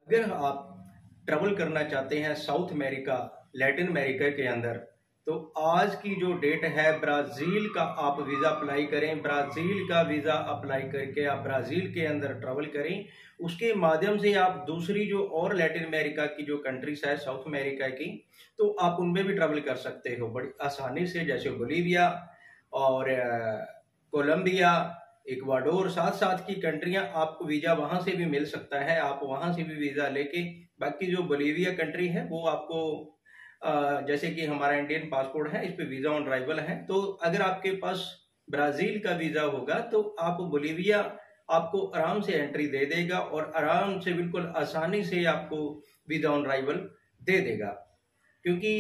अगर आप ट्रेवल करना चाहते हैं साउथ अमेरिका, लैटिन अमेरिका के अंदर, तो आज की जो डेट है ब्राज़ील का आप वीज़ा अप्लाई करें। ब्राज़ील का वीज़ा अप्लाई करके आप ब्राज़ील के अंदर ट्रेवल करें। उसके माध्यम से आप दूसरी जो और लैटिन अमेरिका की जो कंट्रीज है साउथ अमेरिका की, तो आप उनमें भी ट्रेवल कर सकते हो बड़ी आसानी से, जैसे बोलीविया और कोलंबिया, इक्वाडोर, साथ साथ की कंट्रियां, आपको वीज़ा वहां से भी मिल सकता है। आप वहां से भी वीज़ा लेके, बाकी जो बोलीविया कंट्री है वो आपको जैसे कि हमारा इंडियन पासपोर्ट है, इस पे वीज़ा ऑन अराइवल है। तो अगर आपके पास ब्राज़ील का वीज़ा होगा तो आप बोलीविया आपको आराम से एंट्री दे देगा और आराम से बिल्कुल आसानी से आपको वीज़ा ऑन अराइवल दे देगा। क्योंकि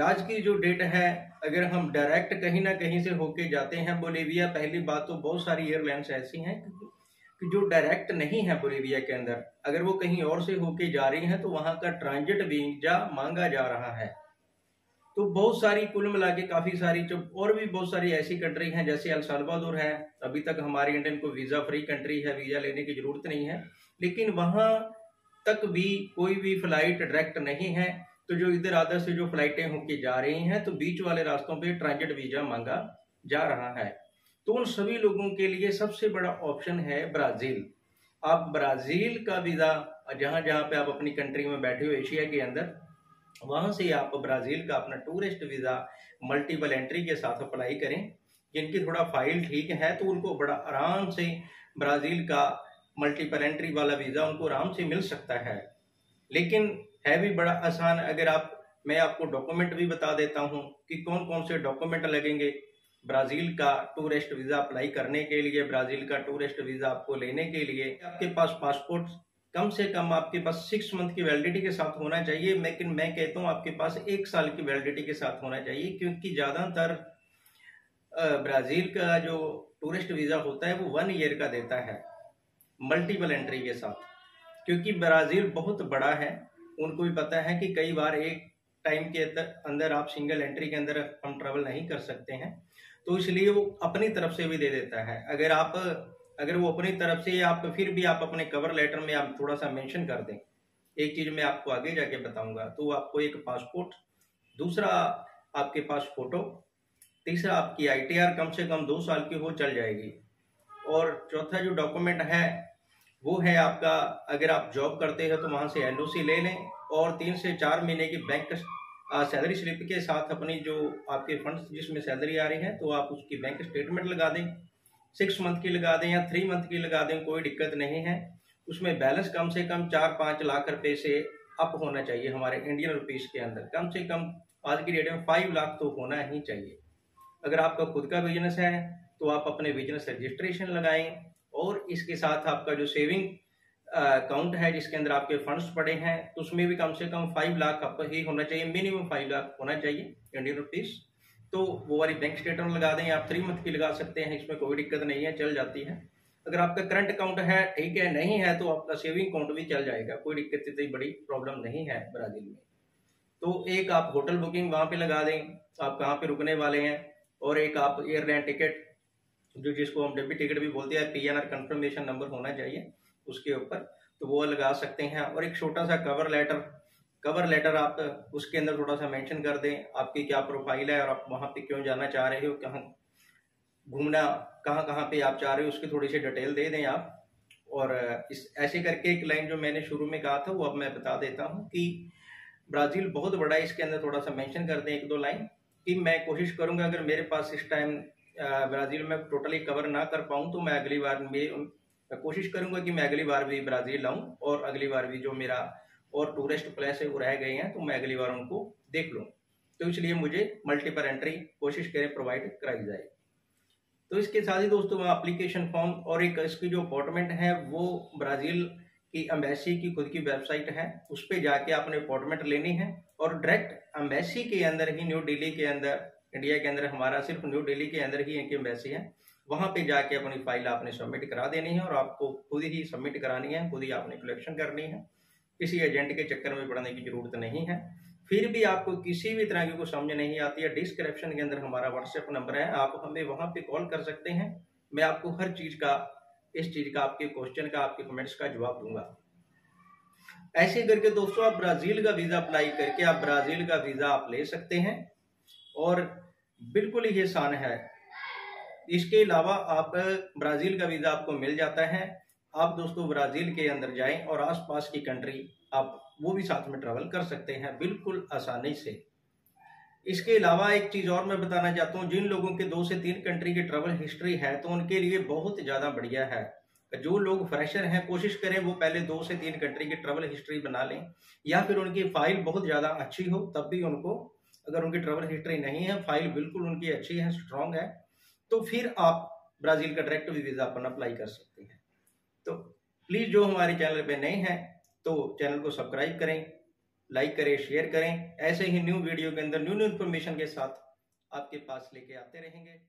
आज की जो डेट है, अगर हम डायरेक्ट कहीं ना कहीं से होके जाते हैं बोलीविया, पहली बात तो बहुत सारी एयरलाइंस ऐसी हैं कि जो डायरेक्ट नहीं है बोलीविया के अंदर, अगर वो कहीं और से होके जा रही हैं तो वहां का ट्रांजिट वीजा मांगा जा रहा है। तो बहुत सारी, कुल मिला के काफी सारी, जो और भी बहुत सारी ऐसी कंट्री हैं, जैसे अल साल्वाडोर है, अभी तक हमारी इंडियन को वीजा फ्री कंट्री है, वीजा लेने की जरूरत नहीं है, लेकिन वहां तक भी कोई भी फ्लाइट डायरेक्ट नहीं है। तो जो इधर आदर से जो फ्लाइटें होके जा रही हैं, तो बीच वाले रास्तों पे ट्रांजिट वीजा मांगा जा रहा है। तो उन सभी लोगों के लिए सबसे बड़ा ऑप्शन है ब्राजील। आप ब्राजील का वीजा, जहां जहां पे आप अपनी कंट्री में बैठे हो एशिया के अंदर, वहां से आप ब्राजील का अपना टूरिस्ट वीजा मल्टीपल एंट्री के साथ अप्लाई करें। जिनकी थोड़ा फाइल ठीक है तो उनको बड़ा आराम से ब्राजील का मल्टीपल एंट्री वाला वीजा उनको आराम से मिल सकता है। लेकिन है भी बड़ा आसान। अगर आप, मैं आपको डॉक्यूमेंट भी बता देता हूं कि कौन कौन से डॉक्यूमेंट लगेंगे ब्राजील का टूरिस्ट वीजा अप्लाई करने के लिए। ब्राजील का टूरिस्ट वीजा आपको लेने के लिए आपके पास पासपोर्ट कम से कम आपके पास 6 मंथ की वैलिडिटी के साथ होना चाहिए, लेकिन मैं कहता हूं आपके पास 1 साल की वैलिडिटी के साथ होना चाहिए। क्योंकि ज्यादातर ब्राजील का जो टूरिस्ट वीजा होता है वो 1 ईयर का देता है मल्टीपल एंट्री के साथ। क्योंकि ब्राजील बहुत बड़ा है, उनको भी पता है कि कई बार एक टाइम के अंदर आप सिंगल एंट्री के अंदर हम ट्रेवल नहीं कर सकते हैं, तो इसलिए वो अपनी तरफ से भी दे देता है। अगर वो अपनी तरफ से, आप फिर भी आप अपने कवर लेटर में आप थोड़ा सा मेंशन कर दें। एक चीज मैं आपको आगे जाके बताऊंगा। तो आपको एक पासपोर्ट, दूसरा आपके पास फोटो, तीसरा आपकी आईटीआर कम से कम 2 साल की हो चल जाएगी, और चौथा जो डॉक्यूमेंट है वो है आपका, अगर आप जॉब करते हो तो वहां से एलओसी ले लें, और 3 से 4 महीने की बैंक सैलरी स्लिप के साथ अपनी जो आपके फंड्स जिसमें सैलरी आ रही है, तो आप उसकी बैंक स्टेटमेंट लगा दें। 6 मंथ की लगा दें या 3 मंथ की लगा दें, कोई दिक्कत नहीं है। उसमें बैलेंस कम से कम 4-5 लाख रुपए से अप होना चाहिए हमारे इंडियन रुपीस के अंदर। कम से कम आज की डेट में 5 लाख तो होना ही चाहिए। अगर आपका खुद का बिजनेस है तो आप अपने बिजनेस रजिस्ट्रेशन लगाएं, और इसके साथ आपका जो सेविंग अकाउंट है जिसके अंदर आपके फंड्स पड़े हैं, तो उसमें भी कम से कम 5 लाख आपका ही होना चाहिए, मिनिमम 5 लाख होना चाहिए इंडियन रुपीस। तो वो वाली बैंक स्टेटमेंट लगा दें, आप 3 मंथ की लगा सकते हैं, इसमें कोई दिक्कत नहीं है, चल जाती है। अगर आपका करंट अकाउंट है ठीक है, नहीं है तो आपका सेविंग अकाउंट भी चल जाएगा, कोई दिक्कत इतनी बड़ी प्रॉब्लम नहीं है ब्राजील में। तो एक आप होटल बुकिंग वहां पे लगा दें, आप कहाँ पे रुकने वाले हैं, और एक आप एयरलाइन टिकट, जो जिसको हम डेबिट टिकट भी बोलते हैं, पीएनआर कंफर्मेशन नंबर होना चाहिए उसके ऊपर, तो वो लगा सकते हैं। और एक छोटा सा कवर लेटर आप उसके अंदर थोड़ा सा मेंशन कर दें, आपकी क्या प्रोफाइल है और आप वहां पे क्यों जाना चाह रहे हो, कहाँ घूमना, कहाँ कहाँ पे आप चाह रहे हो, उसकी थोड़ी सी डिटेल दे दें आप। और इस ऐसे करके एक लाइन जो मैंने शुरू में कहा था वो अब मैं बता देता हूँ कि ब्राजील बहुत बड़ा है, इसके अंदर थोड़ा सा मेंशन कर दें 1-2 लाइन कि मैं कोशिश करूंगा, अगर मेरे पास इस टाइम ब्राजील में टोटली कवर ना कर पाऊं तो मैं अगली बार मैं कोशिश करूंगा कि मैं अगली बार भी ब्राजील लाऊं, और अगली बार भी जो मेरा और टूरिस्ट प्लेस है वो रह गए हैं तो मैं अगली बार उनको देख लूं। तो इसलिए मुझे मल्टीपल एंट्री कोशिश करें प्रोवाइड कराई जाए। तो इसके साथ ही दोस्तों एप्लीकेशन फॉर्म और एक इसकी जो अपॉइंटमेंट है वो ब्राजील की एम्बेसी की खुद की वेबसाइट है, उस पर जाके आपने अपॉइंटमेंट लेनी है, और डायरेक्ट एम्बेसी के अंदर ही, न्यू दिल्ली के अंदर, इंडिया के अंदर हमारा सिर्फ न्यू दिल्ली के अंदर ही इनकी एम्बेसी है, वहां पे जाके अपनी फाइल आपने सबमिट करा देनी है, और आपको खुद ही सबमिट करानी है, खुद ही आपने कलेक्शन करनी है, किसी एजेंट के चक्कर में पड़ने की जरूरत नहीं है। फिर भी आपको किसी भी तरह की कोई समझ नहीं आती है, डिस्क्रिप्शन के अंदर हमारा व्हाट्सएप नंबर है, आप हमें वहां पे कॉल कर सकते हैं। मैं आपको हर चीज का, इस चीज का, आपके क्वेश्चन का, आपके कमेंट्स का जवाब दूंगा। ऐसे करके दोस्तों आप ब्राज़ील का वीज़ा अप्लाई करके आप ब्राज़ील का वीज़ा आप ले सकते हैं और बिल्कुल ही आसान है। इसके अलावा आप ब्राज़ील का वीज़ा आपको मिल जाता है। आप दोस्तों ब्राज़ील के अंदर जाएं और आसपास की कंट्री आप वो भी साथ में ट्रैवल कर सकते हैं बिल्कुल आसानी से। इसके अलावा एक चीज़ और मैं बताना चाहता हूँ, जिन लोगों के 2 से 3 कंट्री की ट्रैवल हिस्ट्री है तो उनके लिए बहुत ज़्यादा बढ़िया है। जो लोग फ्रेशर हैं कोशिश करें वो पहले 2 से 3 कंट्री की ट्रैवल हिस्ट्री बना लें, या फिर उनकी फ़ाइल बहुत ज़्यादा अच्छी हो तब भी उनको, अगर उनकी ट्रैवल हिस्ट्री नहीं है, फ़ाइल बिल्कुल उनकी अच्छी है, स्ट्रॉन्ग है, तो फिर आप ब्राज़ील का डायरेक्ट वीज़ा अपन अप्लाई कर सकते हैं। तो प्लीज़ जो हमारे चैनल पे नए हैं तो चैनल को सब्सक्राइब करें, लाइक करें, शेयर करें। ऐसे ही न्यू वीडियो के अंदर न्यू इन्फॉर्मेशन के साथ आपके पास लेके आते रहेंगे।